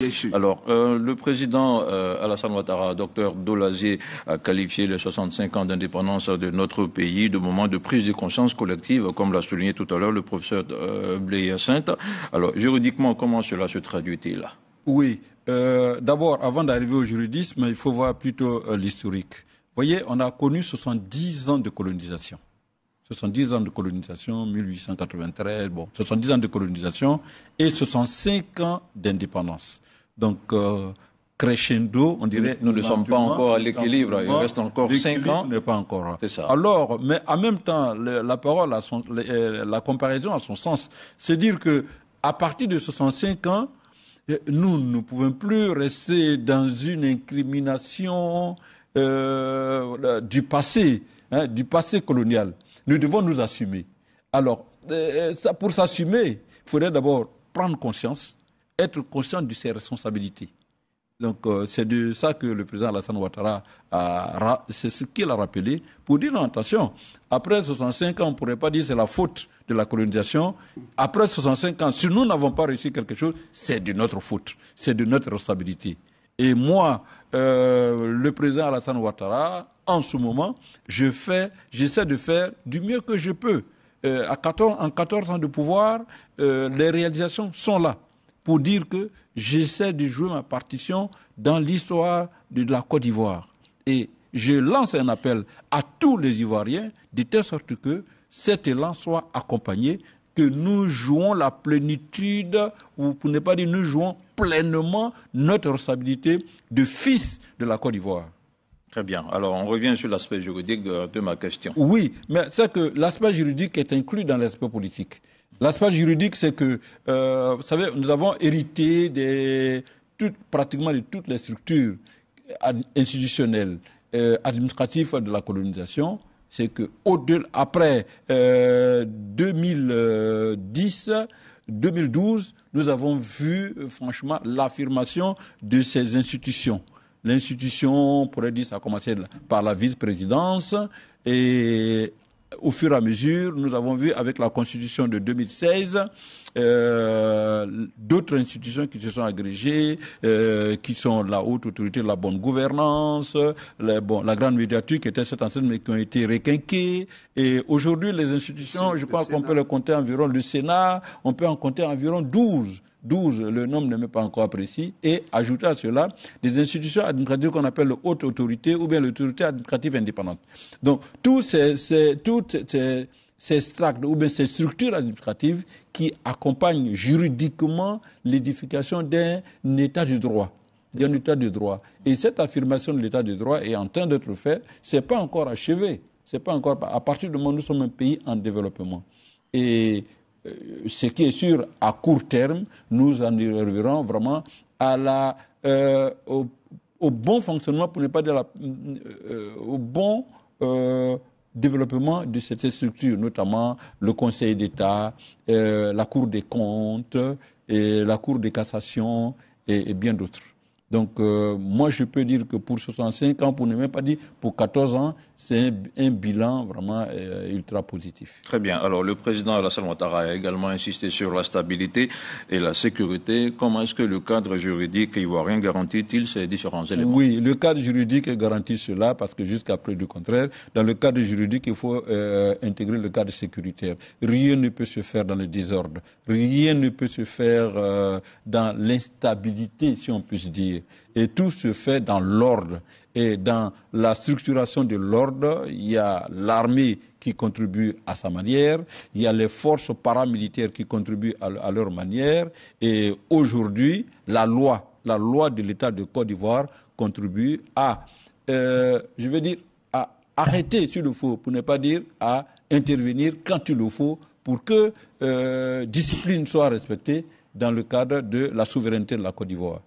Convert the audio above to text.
Bien sûr. Alors, le président Alassane Ouattara, docteur Dolazier, a qualifié les 65 ans d'indépendance de notre pays de moment de prise de conscience collective, comme l'a souligné tout à l'heure le professeur Blé-Hyacinthe. Alors, juridiquement, comment cela se traduit-il? Oui. D'abord, avant d'arriver au juridisme, il faut voir plutôt l'historique. Vous voyez, on a connu 70 ans de colonisation. 70 ans de colonisation, 1893, 70 ans de colonisation et 65 ans d'indépendance. Donc, crescendo, on dirait... Nous ne sommes pas encore à l'équilibre, il reste encore 5 ans. n'est pas encore. C'est ça. Alors, mais en même temps, la parole, la comparaison a son sens. C'est dire que à partir de 65 ans, nous ne pouvons plus rester dans une incrimination du passé colonial. Nous devons nous assumer. Alors, pour s'assumer, il faudrait d'abord prendre conscience, être conscient de ses responsabilités. Donc, c'est de ça que le président Alassane Ouattara c'est ce qu'il a rappelé, pour dire non, attention, après 65 ans, on ne pourrait pas dire que c'est la faute de la colonisation. Après 65 ans, si nous n'avons pas réussi quelque chose, c'est de notre faute, c'est de notre responsabilité. Et moi, le président Alassane Ouattara, en ce moment, j'essaie de faire du mieux que je peux. En 14 ans de pouvoir, les réalisations sont là pour dire que j'essaie de jouer ma partition dans l'histoire de la Côte d'Ivoire. Et je lance un appel à tous les Ivoiriens de telle sorte que cet élan soit accompagné, que nous jouons la plénitude, ou pour ne pas dire nous jouons pleinement notre responsabilité de fils de la Côte d'Ivoire. Très bien. Alors, on revient sur l'aspect juridique de ma question. Oui, mais c'est que l'aspect juridique est inclus dans l'aspect politique. L'aspect juridique, c'est que, vous savez, nous avons hérité pratiquement de toutes les structures institutionnelles, administratives de la colonisation. C'est que après 2010, 2012, nous avons vu, franchement, l'affirmation de ces institutions. L'institution, on pourrait dire, ça a commencé par la vice-présidence et au fur et à mesure, nous avons vu avec la Constitution de 2016 d'autres institutions qui se sont agrégées, qui sont la haute autorité de la bonne gouvernance, la grande médiature qui était cette enceinte mais qui ont été requinquées. Et aujourd'hui, les institutions, je pense qu'on peut les compter environ, le Sénat, on peut en compter environ 12, le nombre n'est même pas encore précis, et ajouter à cela des institutions administratives qu'on appelle haute autorité ou bien l'autorité administrative indépendante. Donc, toutes ces stracts ou bien ces structures administratives qui accompagnent juridiquement l'édification d'un état de droit. D'un état de droit. Et cette affirmation de l'état de droit est en train d'être faite, c'est pas encore achevé. C'est pas encore, à partir du moment où nous sommes un pays en développement. Et ce qui est sûr, à court terme, nous en arriverons vraiment au bon fonctionnement, pour ne pas dire au bon développement de cette structure, notamment le Conseil d'État, la Cour des comptes, et la Cour de cassation et bien d'autres. Donc, moi, je peux dire que pour 65 ans, pour ne même pas dire pour 14 ans, c'est un bilan vraiment ultra positif. Très bien. Alors, le président Alassane Ouattara a également insisté sur la stabilité et la sécurité. Comment est-ce que le cadre juridique ivoirien garantit-il ces différents éléments? Oui, le cadre juridique garantit cela parce que jusqu'à preuve du contraire, dans le cadre juridique, il faut intégrer le cadre sécuritaire. Rien ne peut se faire dans le désordre. Rien ne peut se faire dans l'instabilité, si on peut se dire. Et tout se fait dans l'ordre. Et dans la structuration de l'ordre, il y a l'armée qui contribue à sa manière, il y a les forces paramilitaires qui contribuent à leur manière. Et aujourd'hui, la loi de l'État de Côte d'Ivoire contribue à, à arrêter s'il le faut, pour ne pas dire à intervenir quand il le faut, pour que discipline soit respectée dans le cadre de la souveraineté de la Côte d'Ivoire.